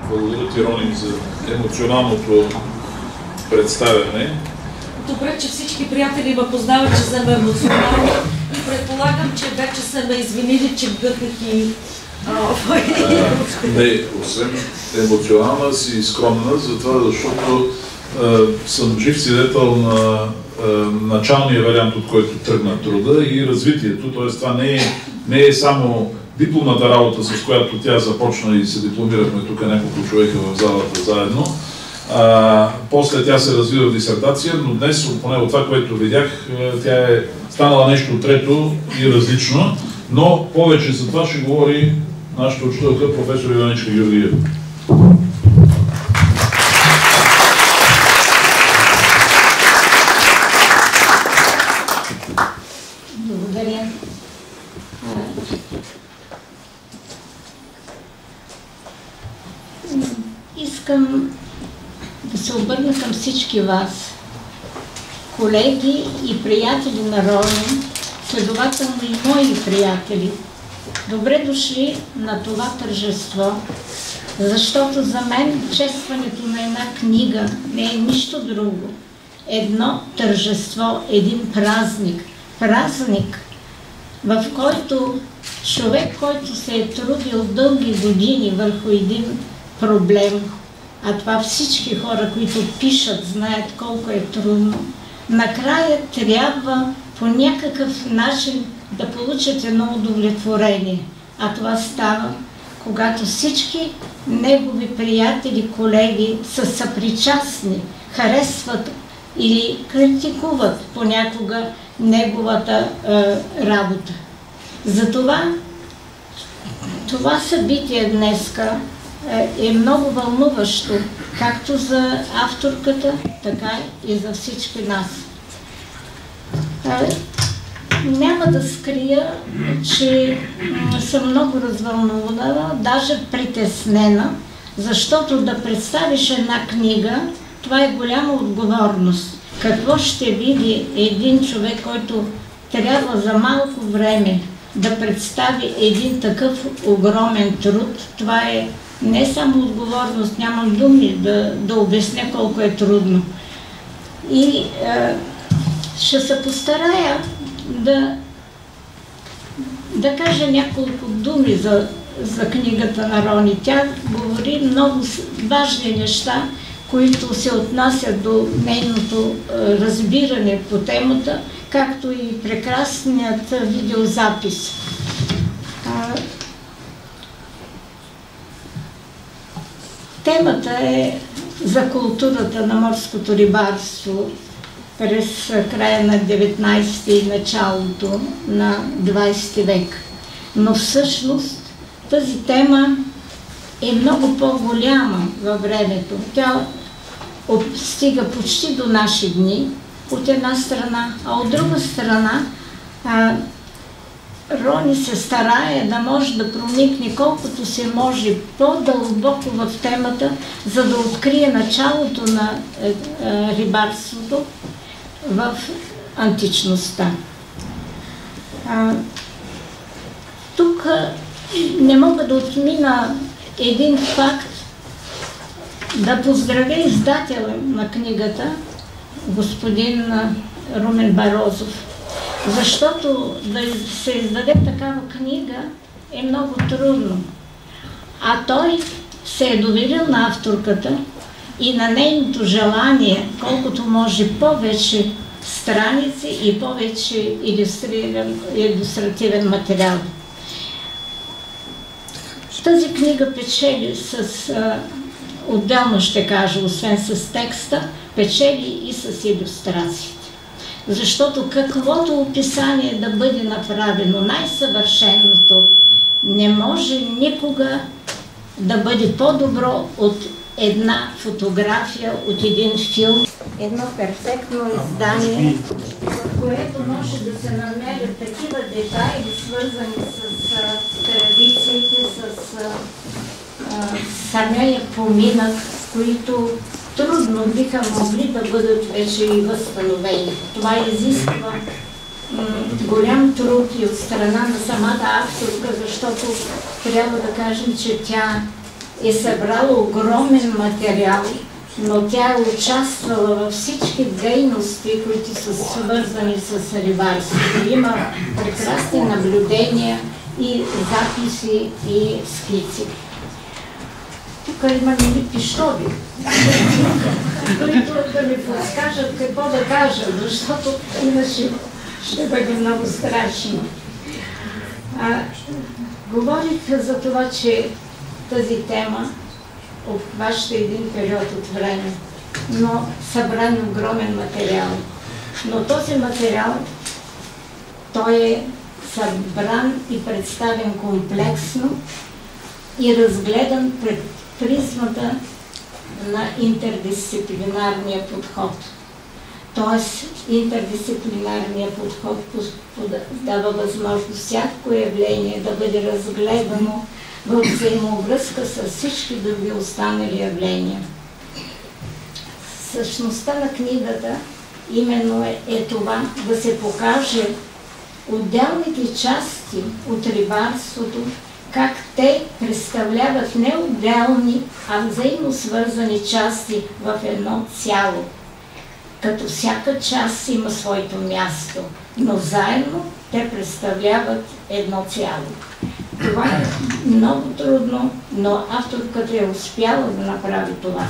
Благодаря ти, Рони, за емоционалното представяне. Добре, че всички приятели ме познават, че съм емоционална и предполагам, че вече са ме извинили, че гъкнах и... Не, освен емоционална си скромна, затова защото съм жив свидетел на началния вариант, от който тръгна труда и развитието. Т.е. това не е само дипломната работа, с която тя започна и се дипломирахме тук няколко човека в залата заедно. После тя се развива в дисертация, но днес, поне от това, което видях, тя е станала нещо трето и различно, но повече за това ще говори нашата учителка, професор Иваничка Георгиева. Благодаря. Искам да се обърна към всички вас, колеги и приятели на Рони, следователно и мои приятели. Добре дошли на това тържество, защото за мен честването на една книга не е нищо друго. Едно тържество, един празник. Празник, в който човек, който се е трудил дълги години върху един проблем, а това всички хора, които пишат, знаят колко е трудно, накрая трябва по някакъв начин да получат едно удовлетворение. А това става, когато всички негови приятели, колеги са съпричастни, харесват или критикуват понякога неговата работа. Затова това събитие днеска е много вълнуващо, както за авторката, така и за всички нас. Няма да скрия, че съм много развълнувана, даже притеснена, защото да представиш една книга, това е голяма отговорност. Какво ще види един човек, който трябва за малко време да представи един такъв огромен труд? Това е не само отговорност, нямам думи да обясня колко е трудно. И ще се постарая да кажа няколко думи за книгата на Рони. Тя говори много важни неща, които се отнасят до нейното разбиране по темата, както и прекрасният видеозапис. Темата е за културата на морското рибарство през края на 19 и началото на 20 век. Но всъщност тази тема е много по-голяма във времето. Тя стига почти до наши дни, от една страна, а от друга страна Рони се старае да може да проникне колкото се може по-дълбоко в темата, за да открие началото на рибарството в античността. Тук не мога да отмина един факт, да поздравя издателя на книгата, господин Румен Барозов, защото да се издаде такава книга е много трудно. А той се е доверил на авторката и на нейното желание, колкото може повече страници и повече илюстративен материал. Тази книга печели отделно ще кажа, освен с текста, печели и с илюстрациите. Защото каквото описание да бъде направено, най-съвършеното не може никога да бъде по-добро от една фотография, от един филм. Едно перфектно издание, в което може да се намерят такива детайли, свързани с традициите, с самия поминък, които трудно биха могли да бъдат вече и възстановени. Това изисква голям труд и от страна на самата авторка, защото трябва да кажем, че тя е събрала огромен материал, но тя е участвала във всички дейности, които са свързани с рибарството. Има прекрасни наблюдения и записи и скици. Тук има мили пищови, които да ми подскажат какво да кажа, защото иначе ще бъде много страшно. Говорих за това, че тази тема обхваща един период от време, но събран огромен материал. Но този материал, той е събран и представен комплексно и разгледан пред призмата на интердисциплинарния подход. Тоест, интердисциплинарният подход дава възможност всяко явление да бъде разгледано в взаимовръзка с всички други останали явления. Същността на книгата именно е това да се покаже отделните части от рибарството, как те представляват не отделни, а взаимосвързани части в едно цяло. Като всяка част има своето място, но заедно те представляват едно цяло. Това е много трудно, но авторката е успяла да направи това.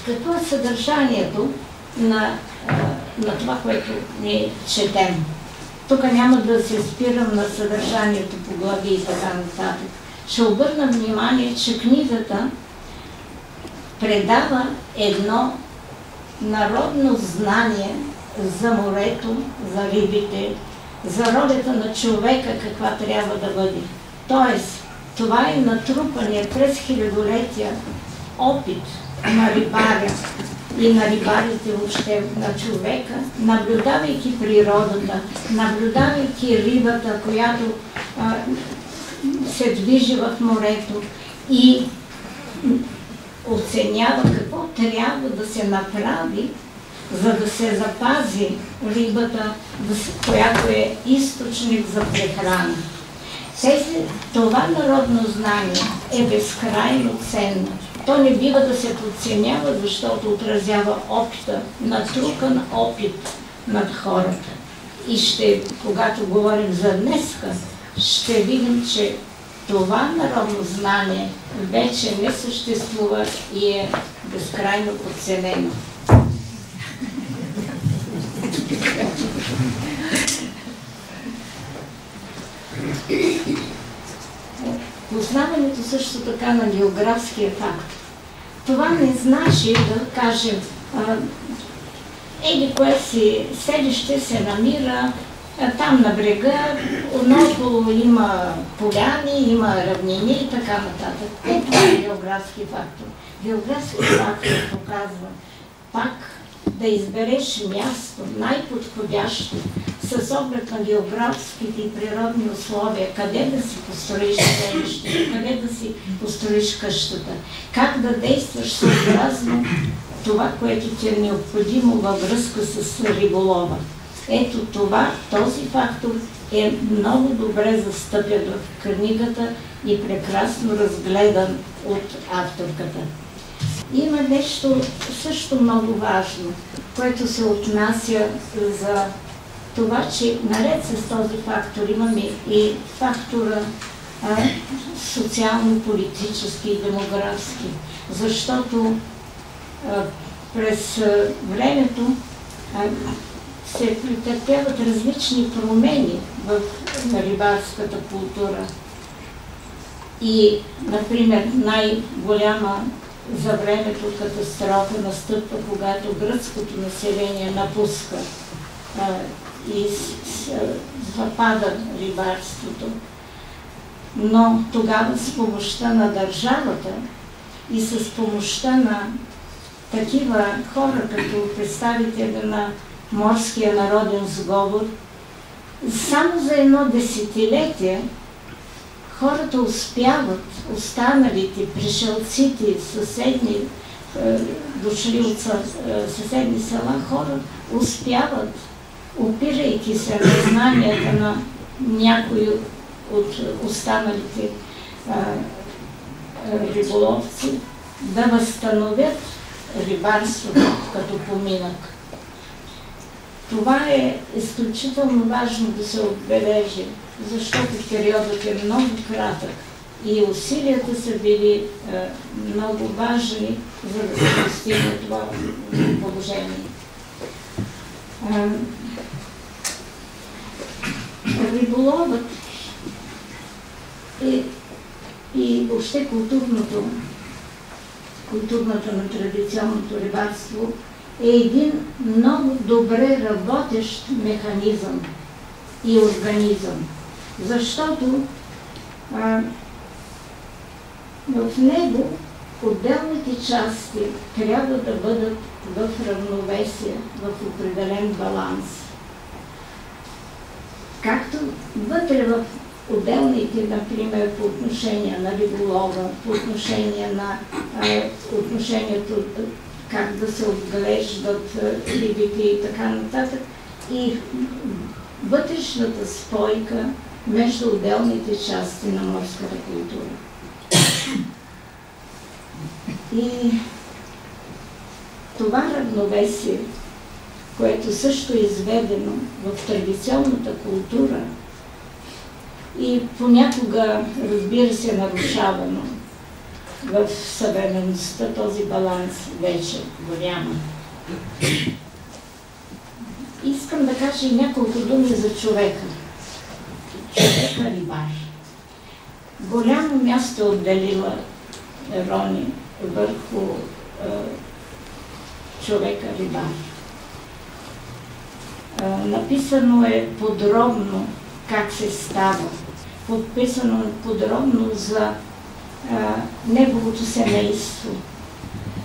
Какво е съдържанието на това, което ние четем? Тук няма да се спирам на съдържанието по глави и така нататък. Ще обърна внимание, че книгата предава едно народно знание за морето, за рибите, за ролята на човека, каква трябва да бъде. Тоест, това е натрупания през хилядолетия опит на рибаря и на рибарите въобще, на човека, наблюдавайки природата, наблюдавайки рибата, която се движи в морето и оценява какво трябва да се направи, за да се запази рибата, която е източник за прехрана. Това народно знание е безкрайно ценно. То не бива да се подценява, защото отразява опита, натрупан опит над хората. И когато говорим за днеска, ще видим, че това народно знание вече не съществува и е безкрайно подценено. Познаването също така на географския факт. Това не значи да кажем, еди кое си селище се намира там на брега, наоколо има поляни, има равнини и така нататък. Това е географски фактор. Географски фактор показва пак да избереш място най-подходящо с оглед на географските и природни условия, къде да си построиш селището, къде да си построиш къщата, как да действаш съобразно това, което ти е необходимо във връзка с риболова. Ето това, този фактор е много добре застъпен в книгата и прекрасно разгледан от авторката. Има нещо също много важно, което се отнася за това, че наред с този фактор имаме и фактора социално-политически и демографски, защото през времето се претърпяват различни промени в рибарската култура. И, например, най-голяма за времето катастрофа настъпва, когато гръцкото население напуска и запада рибарството. Но тогава с помощта на държавата и с помощта на такива хора, като представители на Морския народен сговор, само за едно десетилетие хората успяват, останалите, пришелците, съседни, дошли от съседни села, хора успяват, опирайки се на знанията на някои от останалите риболовци, да възстановят рибарството като поминък. Това е изключително важно да се отбележи, защото периодът е много кратък и усилията са били много важни, за да се достигне това положение. Риболовът и въобще културната на традиционното рибарство е един много добре работещ механизъм и организъм, защото в него отделните части трябва да бъдат в равновесие, в определен баланс. Както вътре в отделните, например, по отношение на риболова, по отношение на отношението как да се отглеждат рибите и така нататък, и вътрешната спойка между отделните части на морската култура. И това равновесие, което също е изведено в традиционната култура и понякога, разбира се, нарушавано в съвременността, този баланс вече го няма. Искам да кажа няколко думи за човека. Човека рибар. Голямо място е отделила Рони върху човека рибар. Написано е подробно как се става. Подписано е подробно за неговото семейство,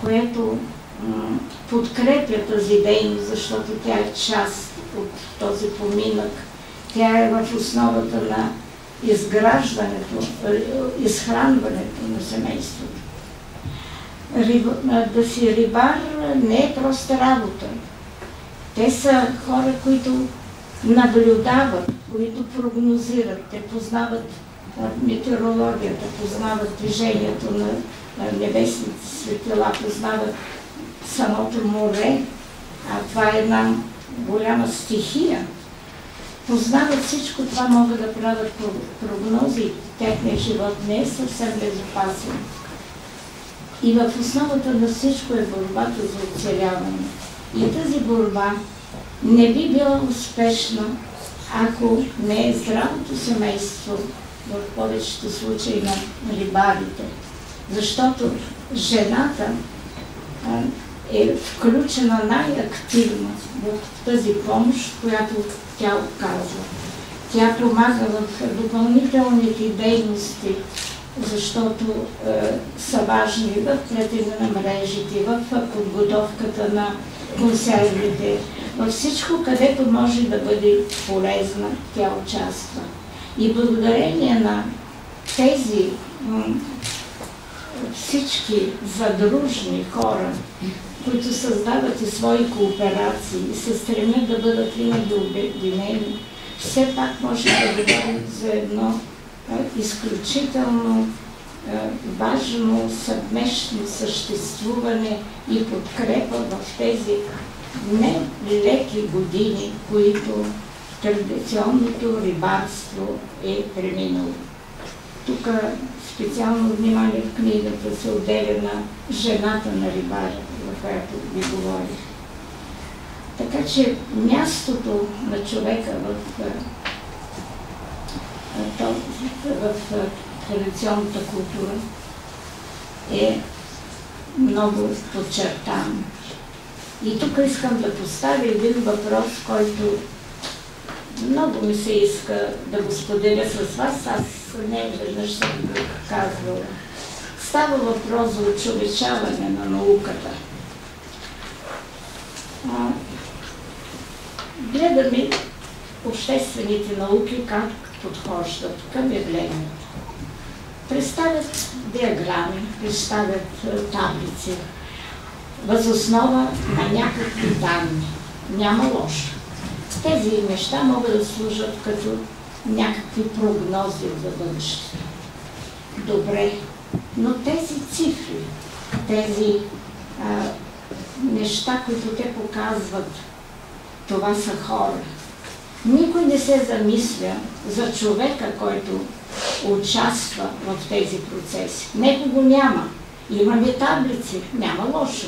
което подкрепя тази дейност, защото тя е част от този поминък. Тя е в основата на изграждането, изхранването на семейството. Да си рибар не е проста работа. Те са хора, които наблюдават, които прогнозират, те познават метеорологията, познават движението на небесните светила, познават самото море, а това е една голяма стихия. Познават всичко това, могат да правят прогнози. Техният живот не е съвсем безопасен. И в основата на всичко е борбата за оцеляване. И тази борба не би била успешна, ако не е здравото семейство, в повечето случаи на рибарите. Защото жената е включена най-активно в тази помощ, която тя оказва. Тя помага в допълнителните дейности, защото са важни в плетене на мрежите, в подготовката на консервите, във всичко, където може да бъде полезна, тя участва. И благодарение на тези всички задружни хора, които създават и свои кооперации и се стремят да бъдат винаги обединени, все пак може да говорим за едно изключително важно съвместно съществуване и подкрепа в тези нелеки години, които традиционното рибарство е преминало. Тук специално внимание в книгата се отделя на жената на рибаря, за която ви говорих. Така че мястото на човека в традиционната култура е много подчертано. И тук искам да поставя един въпрос, който много ми се иска да го споделя с вас. Аз не веднъж съм го казвала. Става въпрос за очовечаване на науката. Гледаме обществените науки как подхождат към явлението. Представят диаграми, представят таблици, въз основа на някакви данни. Няма лошо. Тези неща могат да служат като някакви прогнози за бъдещето. Добре, но тези цифри, тези неща, които те показват, това са хора. Никой не се замисля за човека, който участва в тези процеси. Некого няма. Имаме таблици, няма лошо.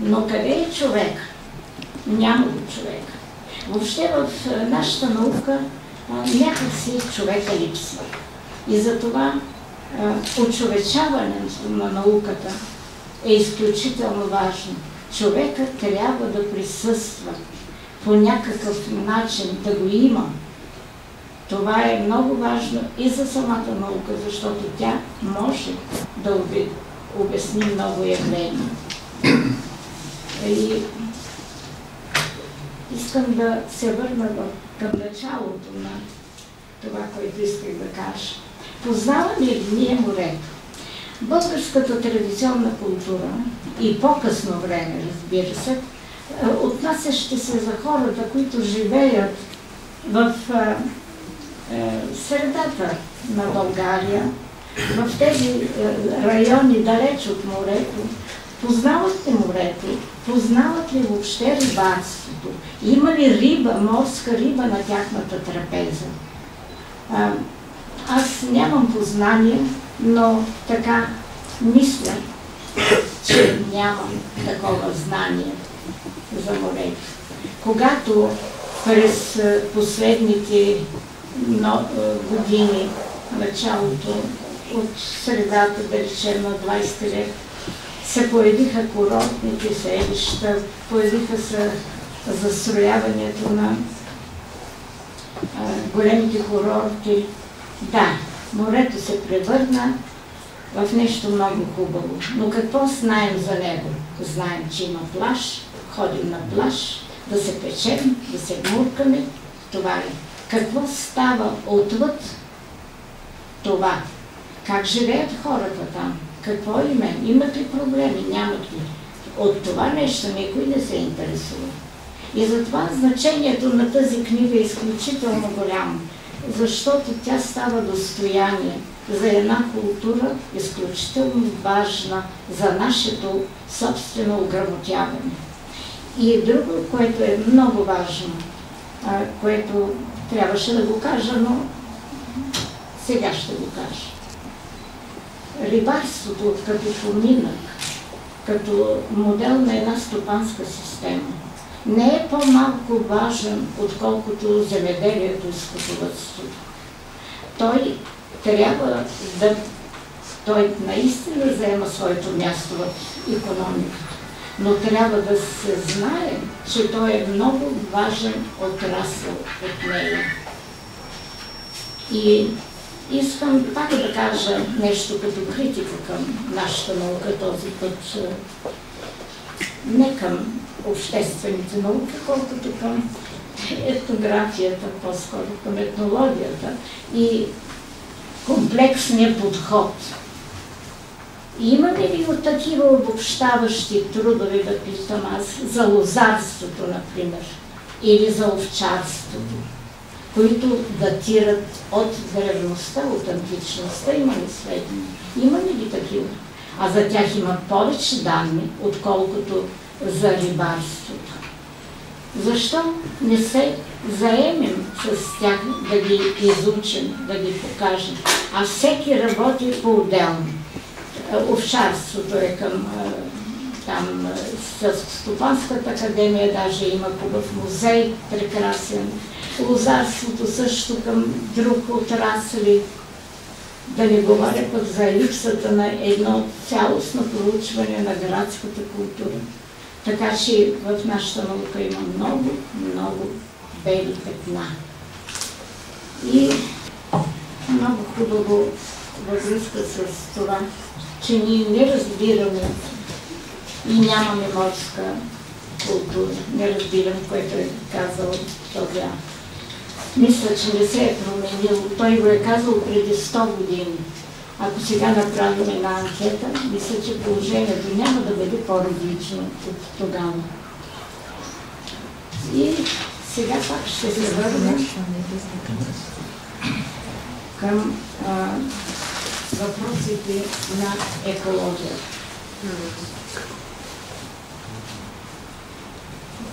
Но къде е човек? Няма го човека. Въобще в нашата наука някакси човека липсва. И затова очовечаването на науката е изключително важно. Човекът трябва да присъства по някакъв начин, да го има. Това е много важно и за самата наука, защото тя може да обясни много явления. И искам да се върна към началото на това, което исках да кажа. Познаваме ли ние морето? Българската традиционна култура и по-късно време, разбира се, отнасящи се за хората, които живеят в средата на България, в тези райони далеч от морето, познават ли морето? Познават ли въобще рибарството? Има ли риба, морска риба на тяхната трапеза? Аз нямам познание, но така мисля, че нямам такова знание за морето. Когато през последните години, началото от средата, да речем, на 20 век, се появиха курортните селища, появиха се застрояването на големите курорти. Да, морето се превърна в нещо много хубаво. Но какво знаем за него? Знаем, че има плаж, ходим на плаж, да се печем, да се гмуркаме. Това е. Какво става отвъд това? Как живеят хората там? Какво им е? Имат ли проблеми? Нямат ли? От това нещо никой не се интересува. И затова значението на тази книга е изключително голямо, защото тя става достояние за една култура, изключително важна за нашето собствено ограмотяване. И друго, което е много важно, което трябваше да го кажа, но сега ще го кажа. Рибарството като поминък, като модел на една стопанска система, не е по-малко важен, отколкото земеделието и скотовъдството. Той трябва да... Той наистина заема своето място в икономиката, но трябва да се знае, че той е много важен отрасъл от нея. И искам пак да кажа нещо като критика към нашата наука този път. Не към обществените науки, колкото към етнографията, по-скоро към етнологията и комплексния подход. Имаме ли от такива обобщаващи трудове, да питам аз, за лозарството, например, или за овчарството, които датират от древността, от античността? Има ли сведения? Има ли такива? А за тях има повече данни, отколкото за рибарството. Защо не се заемем с тях да ги изучим, да ги покажем? А всеки работи по-отделно. Овчарството е към там Селскостопанската академия, даже има хубав музей, прекрасен. Лозарството също към друг отрасли. Да не говоря пък за липсата на едно цялостно проучване на градската култура. Така че в нашата наука има много, много бели петна. И много хубаво във връзка с това, че ние не разбираме и нямаме морска култура. Не разбирам, което е казал този автор. Мисля, че не се е променил. Той го е казал преди 100 години. Ако сега направим една анкета, мисля, че положението няма да бъде по-различно от тогава. И сега пак ще се върнем към въпросите на екологията.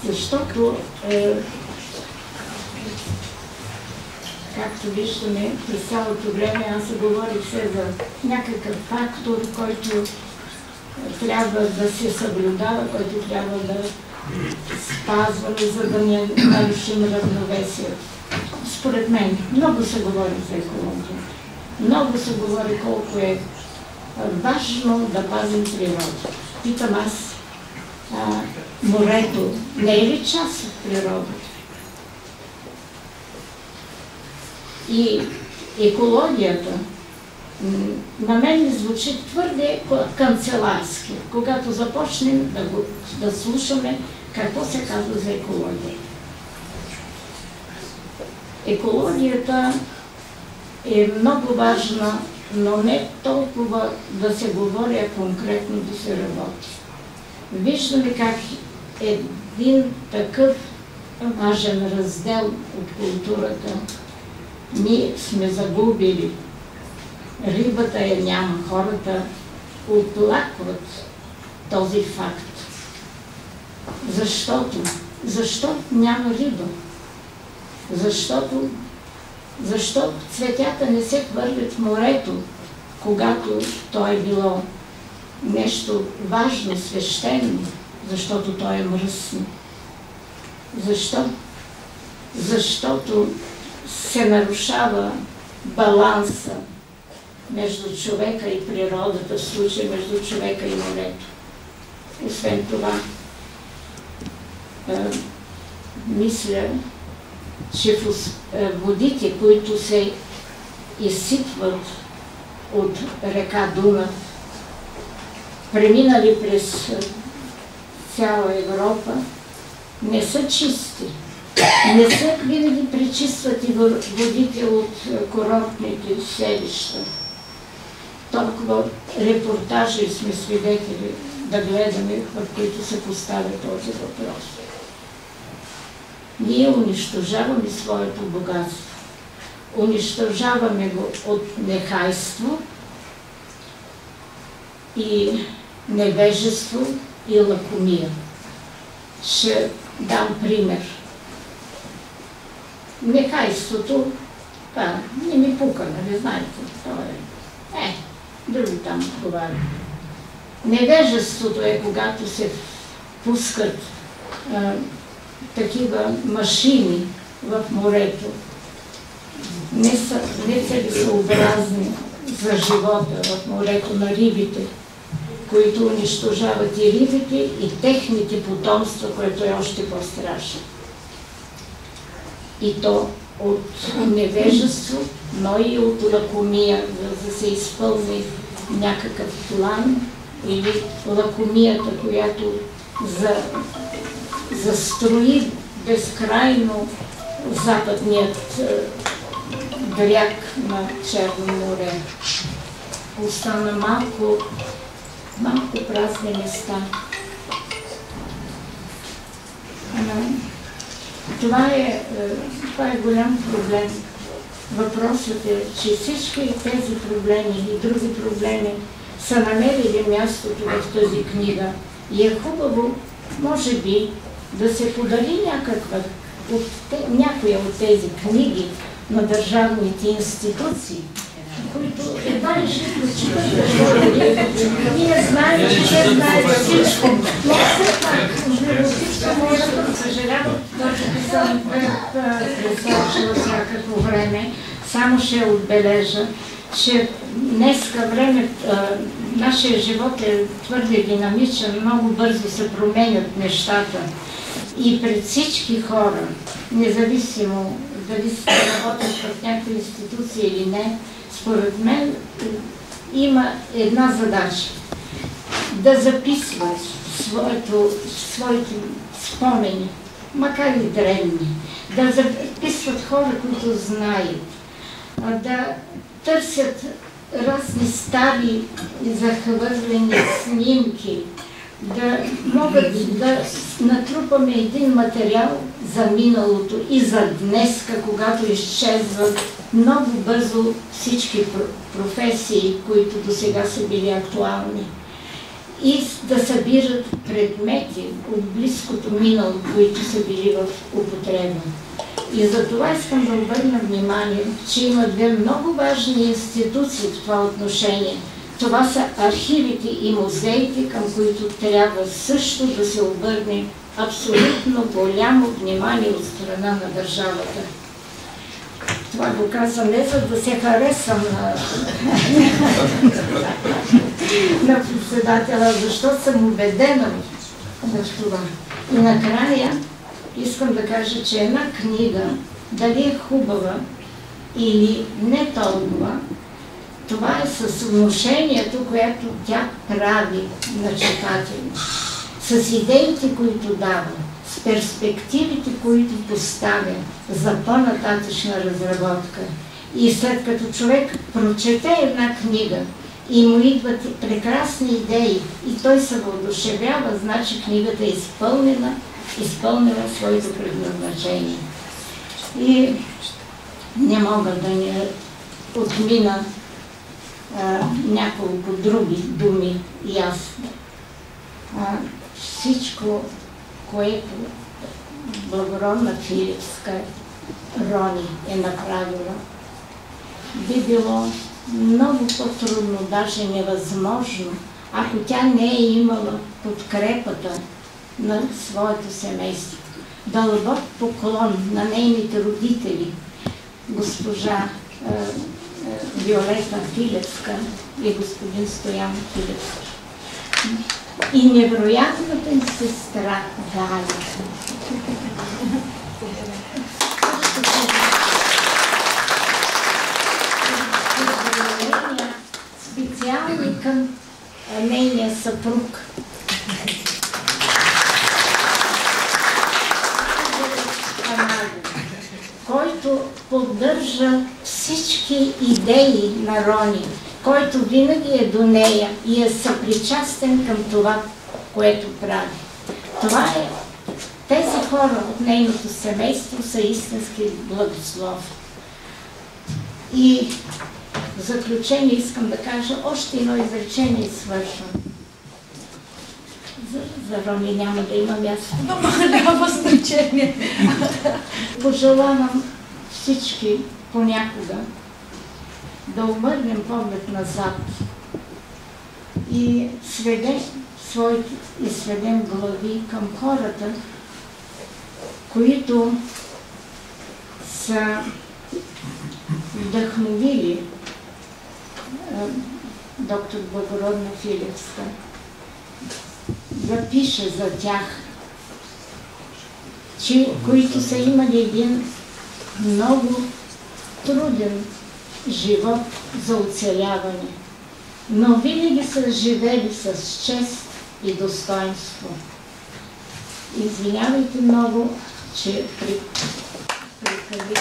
Защото, както виждаме, през цялото време аз говорих се за някакъв фактор, който трябва да се съблюдава, който трябва да спазваме, за да не нарушим равновесието. Според мен, много се говори за екология. Много се говори колко е важно да пазим природа. Питам аз, морето не е ли част от природата? И екологията на мен ми звучи твърде канцеларски, когато започнем да слушаме какво се казва за екология. Екологията е много важна, но не толкова да се говори, а конкретно да се работи. Виждаме как един такъв важен раздел от културата ние сме загубили. Рибата я няма, хората оплакват този факт. Защо няма риба? Защото цветята не се хвърлят в морето, когато то е било нещо важно, свещено, защото то е мръсно. Защо? Защото се нарушава баланса между човека и природата, в случай между човека и морето. Освен това, мисля, че водите, които се изсипват от река Дунав, преминали през цяла Европа, не са чисти. Не се винаги пречистват и водите от курортните селища. Толкова репортажи сме свидетели да гледаме, в които се поставя този въпрос. Ние унищожаваме своето богатство. Унищожаваме го от нехайство и невежество и лакомия. Ще дам пример. Нехайството, не ми пука, нали знаете, това е. Други там отговарят. Невежеството е, когато се пускат такива машини в морето, нецелесъобразни за живота в морето на рибите, които унищожават и рибите, и техните потомства, което е още по-страшно. И то от невежество, но и от лакомия, за да се изпълни някакъв план, или лакомията, която застрои безкрайно западният бряг на Черно море. Остана малко празни места. Това е голям проблем. Въпросът е, че всички тези проблеми и други проблеми са намерили мястото в тази книга. И е хубаво, може би, да се подари някоя от тези книги на държавните институции, които едва ли ще прочитат, защото ние знаем, че те знаят всичко. Но все пак, съжалявам, че съм пресочила всякакво време, само ще отбележа, че днеска време, нашия живот е твърде динамичен, много бързо се променят нещата. И пред всички хора, независимо дали се работят в някаква институция или не, според мен има една задача. Да записва своите спомени, макар и древни. Да записват хора, които знаят. Да търсят разни стари захвърлени снимки, да могат да натрупаме един материал за миналото и за днеска, когато изчезват много бързо всички професии, които до сега са били актуални. И да събират предмети от близкото минало, които са били в употреба. И за това искам да обърна внимание, че има две много важни институции в това отношение. Това са архивите и музеите, към които трябва също да се обърне абсолютно голямо внимание от страна на държавата. Това го казвам не за да се харесам на председателя, защото съм убедена в това. И накрая искам да кажа, че една книга, дали е хубава или не толкова, това е с внушението, което тя прави на читателя, с идеите, които дава, с перспективите, които поставя за по-нататъчна разработка. И след като човек прочете една книга и му идват прекрасни идеи и той се въодушевява, значи книгата е изпълнила своето предназначение. И не мога да не отмина няколко други думи и аз. Всичко, което благородна Филипска Рони е направила, би било много по-трудно, даже невъзможно, ако тя не е имала подкрепата на своето семейство. Дълбок поклон на нейните родители, госпожа Виолета Филипска и господин Стоян Филипски. И невероятната им сестра Галя. Специално към нейния съпруг. Който поддържа всички идеи на Рони, който винаги е до нея и е съпричастен към това, което прави. Това е, тези хора от нейното семейство са истински благослови. И в заключение искам да кажа още едно изречение и свършвам. За Рони няма да има място. Няма значение. Пожелавам всички понякога да обърнем поглед назад и сведем глави към хората, които са вдъхновили доктор Благородна Филипска да пише за тях, които са имали един много труден живот за оцеляване, но винаги са живели с чест и достоинство. Извинявайте много, че прекалих.